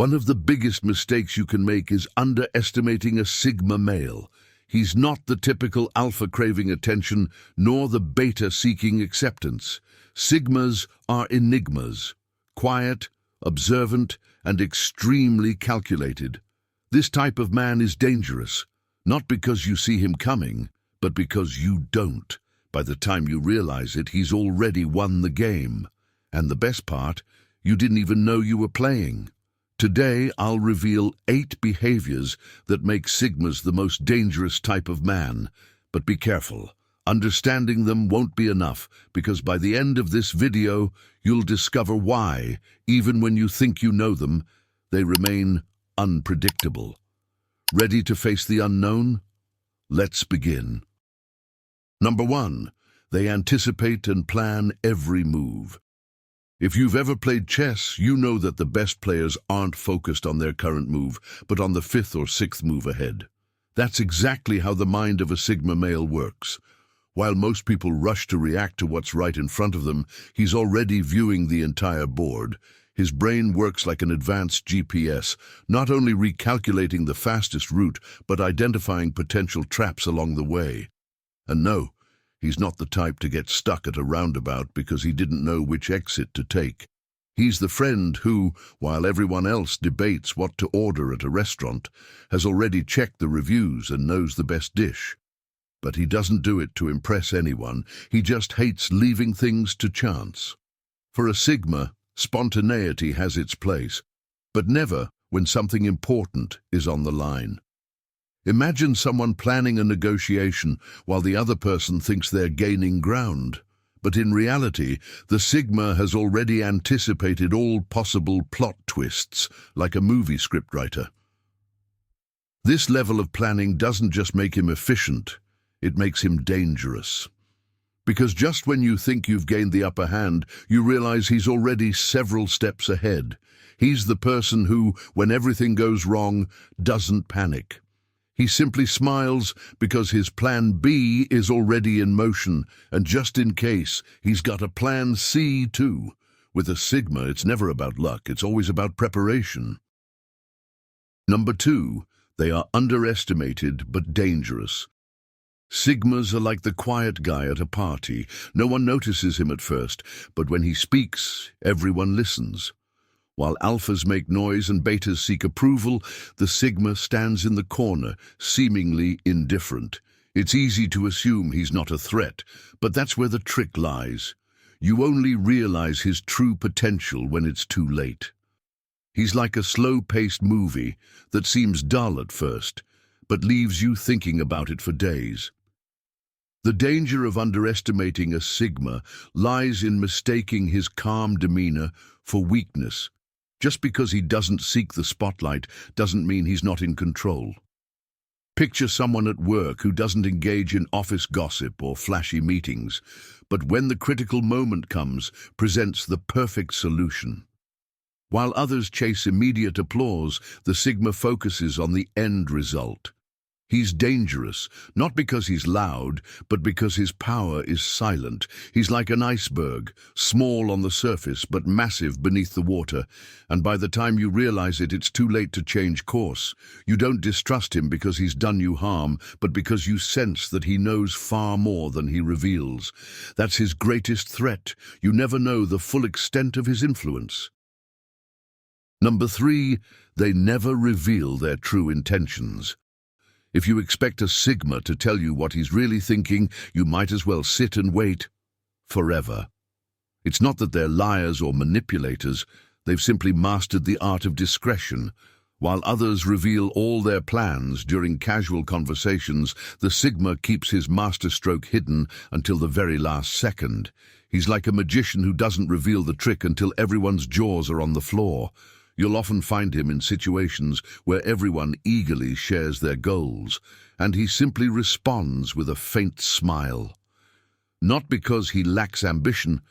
One of the biggest mistakes you can make is underestimating a Sigma male. He's not the typical alpha craving attention, nor the beta seeking acceptance. Sigmas are enigmas, quiet, observant, and extremely calculated. This type of man is dangerous, not because you see him coming, but because you don't. By the time you realize it, he's already won the game. And the best part, you didn't even know you were playing. Today, I'll reveal 8 behaviors that make Sigmas the most dangerous type of man. But be careful. Understanding them won't be enough, because by the end of this video, you'll discover why, even when you think you know them, they remain unpredictable. Ready to face the unknown? Let's begin. Number 1. They anticipate and plan every move. If you've ever played chess, you know that the best players aren't focused on their current move, but on the 5th or 6th move ahead. That's exactly how the mind of a Sigma male works. While most people rush to react to what's right in front of them, he's already viewing the entire board. His brain works like an advanced GPS, not only recalculating the fastest route, but identifying potential traps along the way. And no, he's not the type to get stuck at a roundabout because he didn't know which exit to take. He's the friend who, while everyone else debates what to order at a restaurant, has already checked the reviews and knows the best dish. But he doesn't do it to impress anyone. He just hates leaving things to chance. For a Sigma, spontaneity has its place, but never when something important is on the line. Imagine someone planning a negotiation while the other person thinks they're gaining ground. But in reality, the Sigma has already anticipated all possible plot twists, like a movie scriptwriter. This level of planning doesn't just make him efficient, it makes him dangerous. Because just when you think you've gained the upper hand, you realize he's already several steps ahead. He's the person who, when everything goes wrong, doesn't panic. He simply smiles because his plan B is already in motion, and just in case, he's got a plan C too. With a Sigma, it's never about luck, it's always about preparation. Number 2, they are underestimated but dangerous. Sigmas are like the quiet guy at a party. No one notices him at first, but when he speaks, everyone listens. While alphas make noise and betas seek approval, the Sigma stands in the corner, seemingly indifferent. It's easy to assume he's not a threat, but that's where the trick lies. You only realize his true potential when it's too late. He's like a slow-paced movie that seems dull at first, but leaves you thinking about it for days. The danger of underestimating a Sigma lies in mistaking his calm demeanor for weakness. Just because he doesn't seek the spotlight doesn't mean he's not in control. Picture someone at work who doesn't engage in office gossip or flashy meetings, but when the critical moment comes, presents the perfect solution. While others chase immediate applause, the Sigma focuses on the end result. He's dangerous, not because he's loud, but because his power is silent. He's like an iceberg, small on the surface, but massive beneath the water. And by the time you realize it, it's too late to change course. You don't distrust him because he's done you harm, but because you sense that he knows far more than he reveals. That's his greatest threat. You never know the full extent of his influence. Number 3, they never reveal their true intentions. If you expect a Sigma to tell you what he's really thinking, you might as well sit and wait forever. It's not that they're liars or manipulators, they've simply mastered the art of discretion. While others reveal all their plans during casual conversations, the Sigma keeps his masterstroke hidden until the very last second. He's like a magician who doesn't reveal the trick until everyone's jaws are on the floor. You'll often find him in situations where everyone eagerly shares their goals, and he simply responds with a faint smile. Not because he lacks ambition,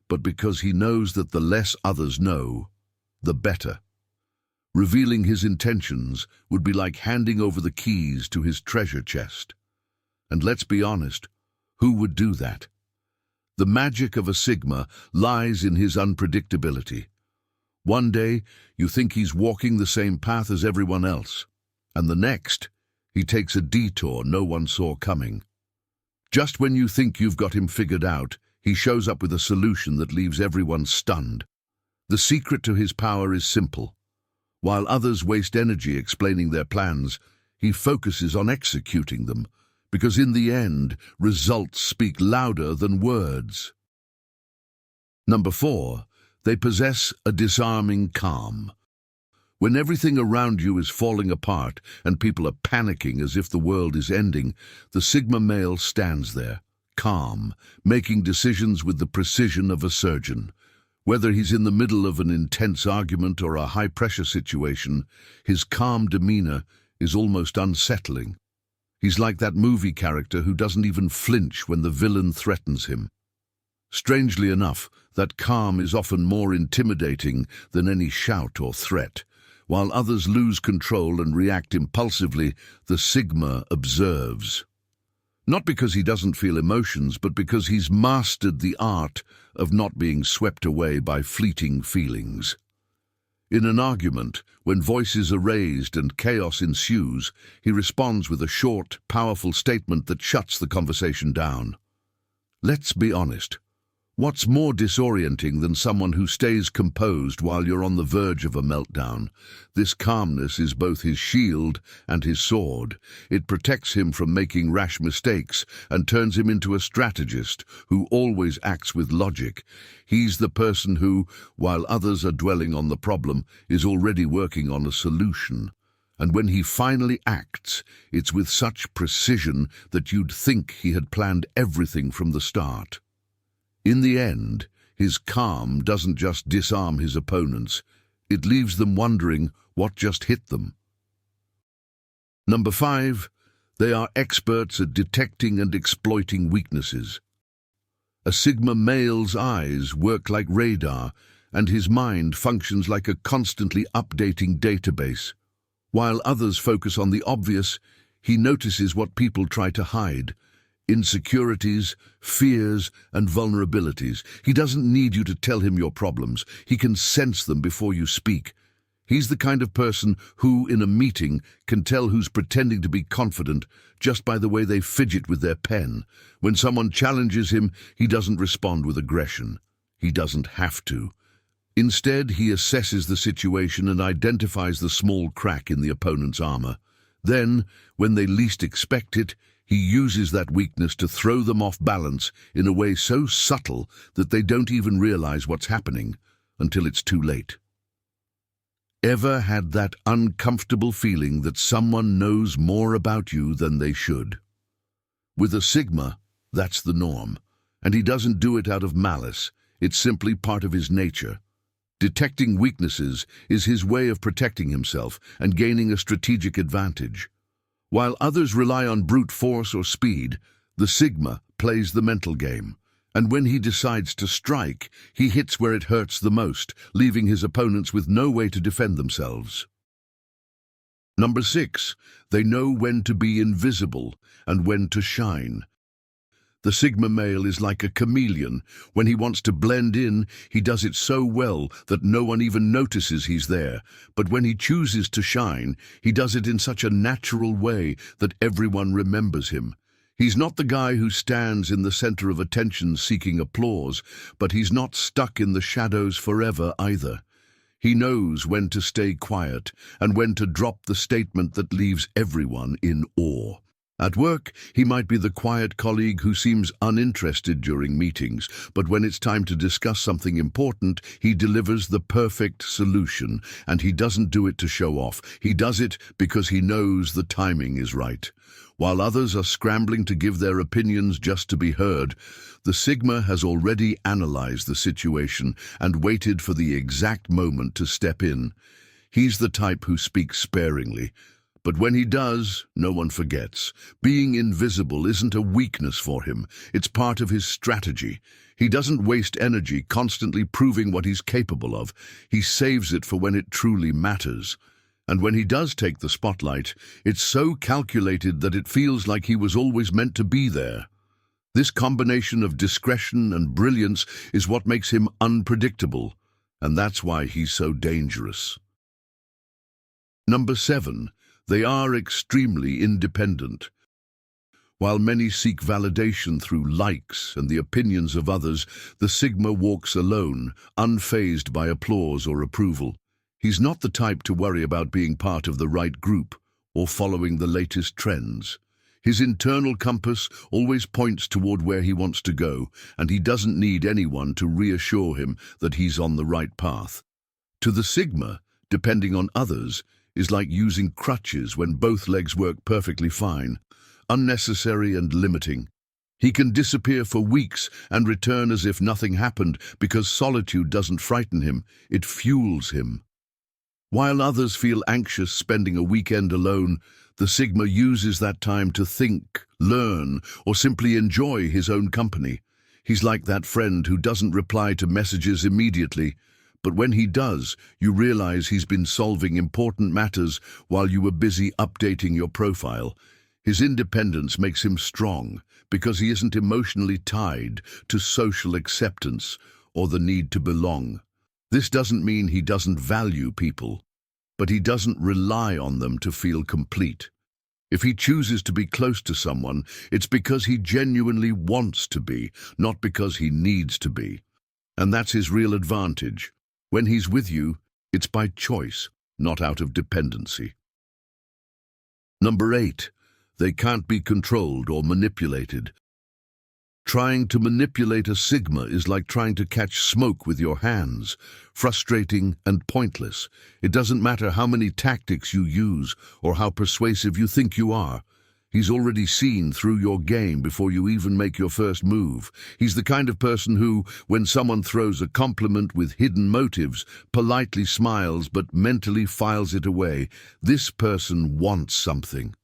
but because he knows that the less others know, the better. Revealing his intentions would be like handing over the keys to his treasure chest. And let's be honest, who would do that? The magic of a Sigma lies in his unpredictability. One day, you think he's walking the same path as everyone else, and the next, he takes a detour no one saw coming. Just when you think you've got him figured out, he shows up with a solution that leaves everyone stunned. The secret to his power is simple. While others waste energy explaining their plans, he focuses on executing them, because in the end, results speak louder than words. Number 4, they possess a disarming calm. When everything around you is falling apart and people are panicking as if the world is ending, the Sigma male stands there, calm, making decisions with the precision of a surgeon. Whether he's in the middle of an intense argument or a high-pressure situation, his calm demeanor is almost unsettling. He's like that movie character who doesn't even flinch when the villain threatens him. Strangely enough, that calm is often more intimidating than any shout or threat. While others lose control and react impulsively, the Sigma observes. Not because he doesn't feel emotions, but because he's mastered the art of not being swept away by fleeting feelings. In an argument, when voices are raised and chaos ensues, he responds with a short, powerful statement that shuts the conversation down. Let's be honest. What's more disorienting than someone who stays composed while you're on the verge of a meltdown? This calmness is both his shield and his sword. It protects him from making rash mistakes and turns him into a strategist who always acts with logic. He's the person who, while others are dwelling on the problem, is already working on a solution. And when he finally acts, it's with such precision that you'd think he had planned everything from the start. In the end, his calm doesn't just disarm his opponents, it leaves them wondering what just hit them. Number 5, they are experts at detecting and exploiting weaknesses. A Sigma male's eyes work like radar, and his mind functions like a constantly updating database. While others focus on the obvious, he notices what people try to hide. Insecurities, fears, and vulnerabilities. He doesn't need you to tell him your problems. He can sense them before you speak. He's the kind of person who, in a meeting, can tell who's pretending to be confident just by the way they fidget with their pen. When someone challenges him, he doesn't respond with aggression. He doesn't have to. Instead, he assesses the situation and identifies the small crack in the opponent's armor. Then, when they least expect it, he uses that weakness to throw them off balance in a way so subtle that they don't even realize what's happening until it's too late. Ever had that uncomfortable feeling that someone knows more about you than they should? With a Sigma, that's the norm, and he doesn't do it out of malice. It's simply part of his nature. Detecting weaknesses is his way of protecting himself and gaining a strategic advantage. While others rely on brute force or speed, the Sigma plays the mental game. And when he decides to strike, he hits where it hurts the most, leaving his opponents with no way to defend themselves. Number 6, they know when to be invisible and when to shine. The Sigma male is like a chameleon. When he wants to blend in, he does it so well that no one even notices he's there. But when he chooses to shine, he does it in such a natural way that everyone remembers him. He's not the guy who stands in the center of attention seeking applause, but he's not stuck in the shadows forever either. He knows when to stay quiet and when to drop the statement that leaves everyone in awe. At work, he might be the quiet colleague who seems uninterested during meetings, but when it's time to discuss something important, he delivers the perfect solution, and he doesn't do it to show off. He does it because he knows the timing is right. While others are scrambling to give their opinions just to be heard, the Sigma has already analyzed the situation and waited for the exact moment to step in. He's the type who speaks sparingly, but when he does, no one forgets. Being invisible isn't a weakness for him. It's part of his strategy. He doesn't waste energy constantly proving what he's capable of. He saves it for when it truly matters. And when he does take the spotlight, it's so calculated that it feels like he was always meant to be there. This combination of discretion and brilliance is what makes him unpredictable. and that's why he's so dangerous. Number 7. They are extremely independent. While many seek validation through likes and the opinions of others, the Sigma walks alone, unfazed by applause or approval. He's not the type to worry about being part of the right group or following the latest trends. His internal compass always points toward where he wants to go, and he doesn't need anyone to reassure him that he's on the right path. To the Sigma, depending on others is like using crutches when both legs work perfectly fine, unnecessary and limiting. He can disappear for weeks and return as if nothing happened because solitude doesn't frighten him, it fuels him. While others feel anxious spending a weekend alone, the Sigma uses that time to think, learn, or simply enjoy his own company. He's like that friend who doesn't reply to messages immediately, but when he does, you realize he's been solving important matters while you were busy updating your profile. His independence makes him strong because he isn't emotionally tied to social acceptance or the need to belong. This doesn't mean he doesn't value people, but he doesn't rely on them to feel complete. If he chooses to be close to someone, it's because he genuinely wants to be, not because he needs to be. And that's his real advantage. When he's with you, it's by choice, not out of dependency. Number 8. They can't be controlled or manipulated. Trying to manipulate a Sigma is like trying to catch smoke with your hands, frustrating and pointless. It doesn't matter how many tactics you use or how persuasive you think you are. He's already seen through your game before you even make your first move. He's the kind of person who, when someone throws a compliment with hidden motives, politely smiles but mentally files it away. This person wants something.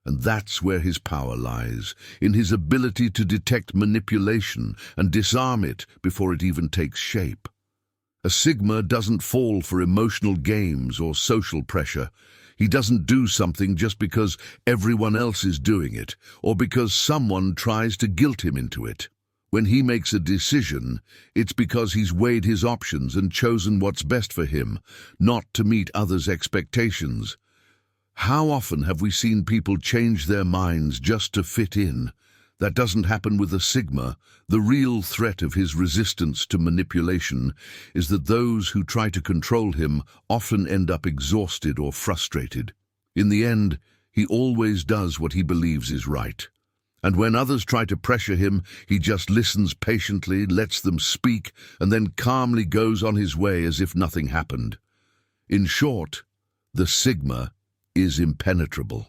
And that's where his power lies, in his ability to detect manipulation and disarm it before it even takes shape. A Sigma doesn't fall for emotional games or social pressure. He doesn't do something just because everyone else is doing it, or because someone tries to guilt him into it. When he makes a decision, it's because he's weighed his options and chosen what's best for him, not to meet others' expectations. How often have we seen people change their minds just to fit in? That doesn't happen with a Sigma. The real threat of his resistance to manipulation is that those who try to control him often end up exhausted or frustrated. In the end, he always does what he believes is right. And when others try to pressure him, he just listens patiently, lets them speak, and then calmly goes on his way as if nothing happened. In short, the Sigma is impenetrable.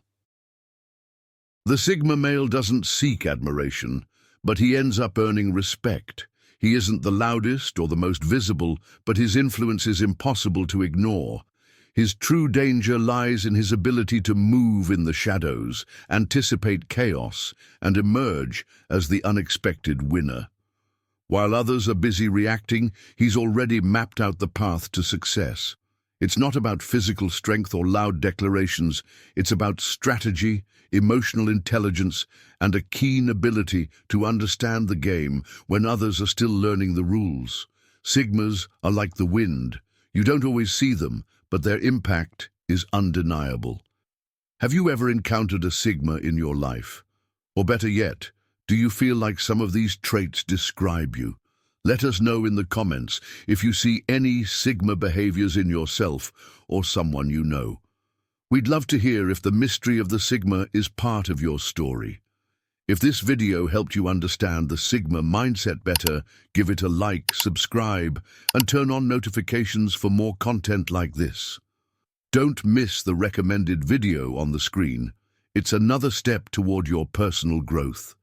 The Sigma male doesn't seek admiration, but he ends up earning respect. He isn't the loudest or the most visible, but his influence is impossible to ignore. His true danger lies in his ability to move in the shadows, anticipate chaos, and emerge as the unexpected winner. While others are busy reacting, he's already mapped out the path to success. It's not about physical strength or loud declarations. It's about strategy, emotional intelligence, and a keen ability to understand the game when others are still learning the rules. Sigmas are like the wind. You don't always see them, but their impact is undeniable. Have you ever encountered a Sigma in your life? Or better yet, do you feel like some of these traits describe you? Let us know in the comments if you see any Sigma behaviors in yourself or someone you know. We'd love to hear if the mystery of the Sigma is part of your story. If this video helped you understand the Sigma mindset better, give it a like, subscribe, and turn on notifications for more content like this. Don't miss the recommended video on the screen. It's another step toward your personal growth.